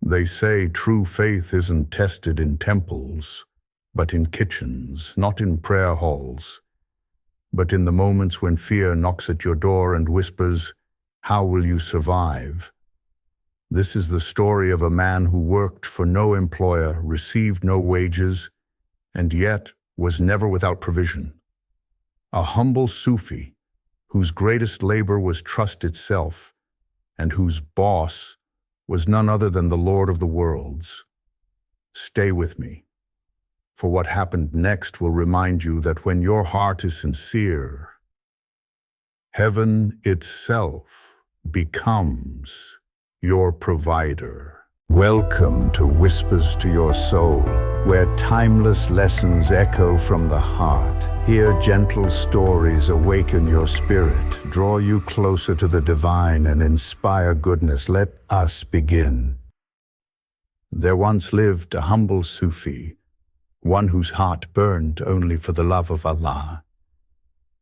They say true faith isn't tested in temples, but in kitchens, not in prayer halls, but in the moments when fear knocks at your door and whispers, "How will you survive?" This is the story of a man who worked for no employer, received no wages, and yet was never without provision. A humble Sufi, whose greatest labor was trust itself, and whose boss was none other than the Lord of the worlds. Stay with me, for what happened next will remind you that when your heart is sincere, heaven itself becomes your provider. Welcome to Whispers to Your Soul, where timeless lessons echo from the heart. Here, gentle stories awaken your spirit, draw you closer to the divine, and inspire goodness. Let us begin. There once lived a humble Sufi, one whose heart burned only for the love of Allah.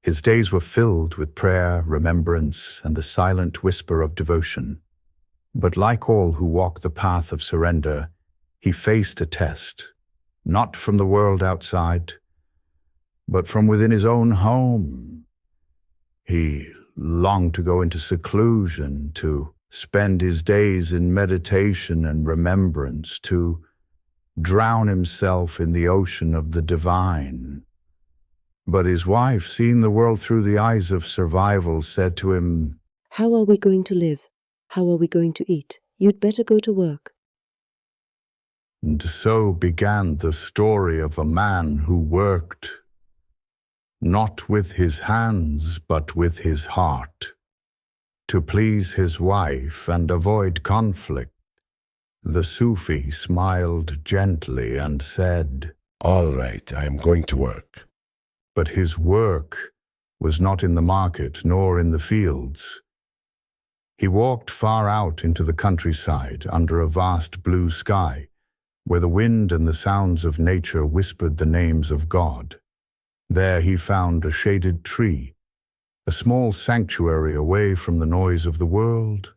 His days were filled with prayer, remembrance, and the silent whisper of devotion. But like all who walk the path of surrender, he faced a test, not from the world outside, but from within his own home. He longed to go into seclusion, to spend his days in meditation and remembrance, to drown himself in the ocean of the divine. But his wife, seeing the world through the eyes of survival, said to him, "How are we going to live? How are we going to eat? You'd better go to work." And so began the story of a man who worked, not with his hands, but with his heart, to please his wife and avoid conflict. The Sufi smiled gently and said, "All right, I am going to work." But his work was not in the market nor in the fields. He walked far out into the countryside under a vast blue sky, where the wind and the sounds of nature whispered the names of God. There he found a shaded tree, a small sanctuary away from the noise of the world.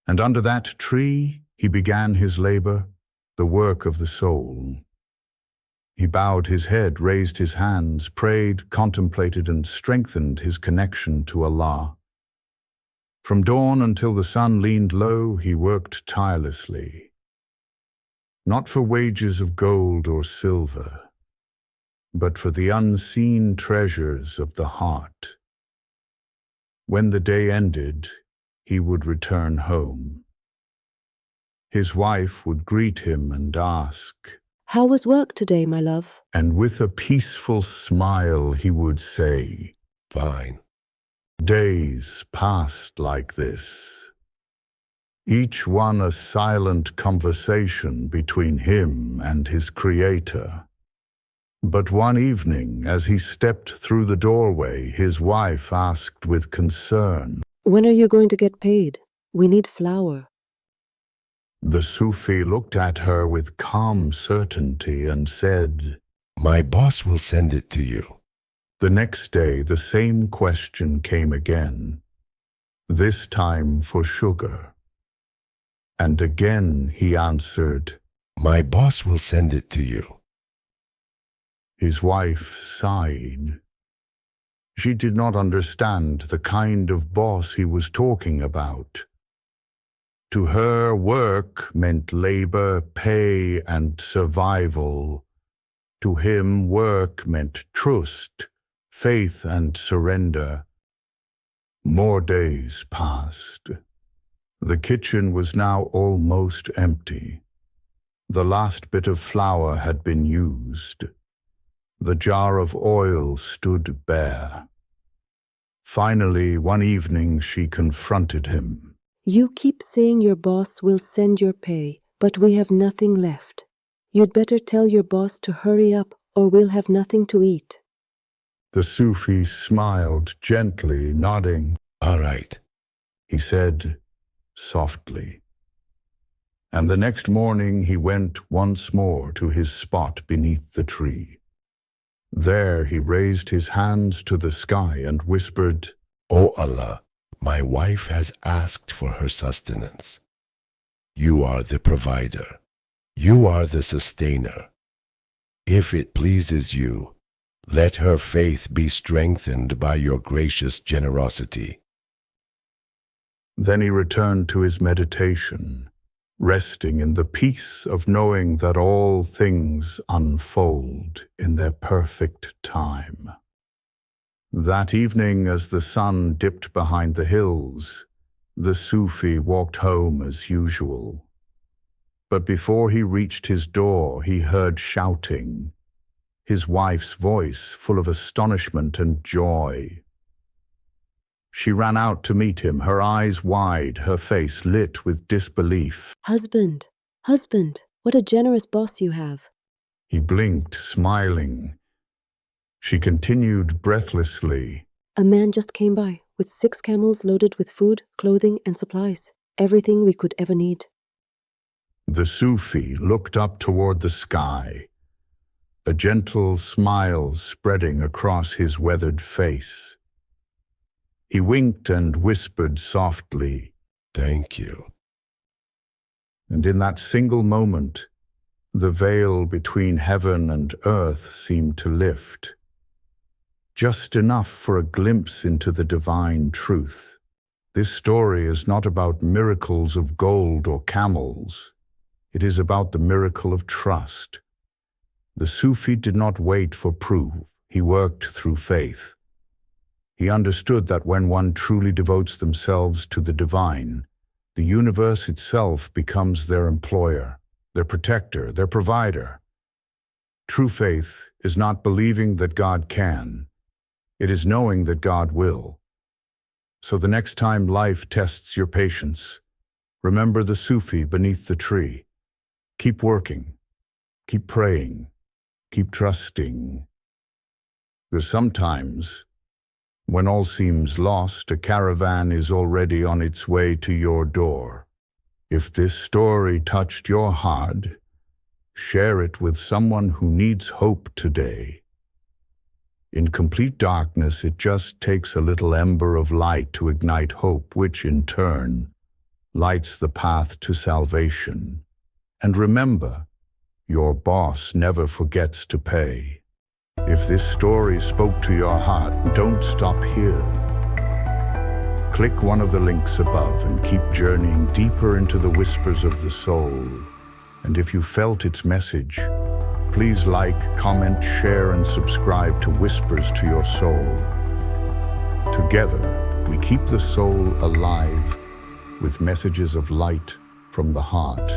And under that tree he began his labor, the work of the soul. He bowed his head, raised his hands, prayed, contemplated, and strengthened his connection to Allah. From dawn until the sun leaned low, he worked tirelessly, not for wages of gold or silver, but for the unseen treasures of the heart. When the day ended, he would return home. His wife would greet him and ask, "How was work today, my love?" And with a peaceful smile he would say, "Fine." Days passed like this, each one a silent conversation between him and his Creator. But one evening, as he stepped through the doorway, his wife asked with concern, "When are you going to get paid? We need flour." The Sufi looked at her with calm certainty and said, "My boss will send it to you." The next day, the same question came again, this time for sugar. And again he answered, "My boss will send it to you." His wife sighed. She did not understand the kind of boss he was talking about. To her, work meant labor, pay, and survival. To him, work meant trust, faith, and surrender. More days passed. The kitchen was now almost empty. The last bit of flour had been used. The jar of oil stood bare. Finally, one evening, she confronted him. "You keep saying your boss will send your pay, but we have nothing left. You'd better tell your boss to hurry up, or we'll have nothing to eat." The Sufi smiled gently, nodding. "All right," he said softly. And the next morning he went once more to his spot beneath the tree. There he raised his hands to the sky and whispered, "O Allah, my wife has asked for her sustenance. You are the provider. You are the sustainer. If it pleases you, let her faith be strengthened by your gracious generosity. Then he returned to his meditation, resting in the peace of knowing that all things unfold in their perfect time. That evening, as the sun dipped behind the hills, the Sufi walked home as usual. But before he reached his door, he heard shouting, his wife's voice full of astonishment and joy. She ran out to meet him, her eyes wide, her face lit with disbelief. Husband, husband, what a generous boss you have. He blinked, smiling. She continued breathlessly. A man just came by with 6 camels loaded with food, clothing, and supplies. Everything we could ever need. The Sufi looked up toward the sky, a gentle smile spreading across his weathered face. He winked and whispered softly, Thank you. and in that single moment, the veil between heaven and earth seemed to lift, just enough for a glimpse into the divine truth. This story is not about miracles of gold or camels. It is about the miracle of trust. The Sufi did not wait for proof. He worked through faith. He understood that when one truly devotes themselves to the divine, the universe itself becomes their employer, their protector, their provider. True faith is not believing that God can. It is knowing that God will. So the next time life tests your patience, remember the Sufi beneath the tree. Keep working, keep praying, keep trusting. Because sometimes, when all seems lost, a caravan is already on its way to your door. If this story touched your heart, share it with someone who needs hope today. In complete darkness, it just takes a little ember of light to ignite hope, which in turn lights the path to salvation. And remember, your boss never forgets to pay. If this story spoke to your heart, don't stop here. Click one of the links above and keep journeying deeper into the whispers of the soul. And if you felt its message, please like, comment, share, and subscribe to Whispers to Your Soul. Together, we keep the soul alive with messages of light from the heart.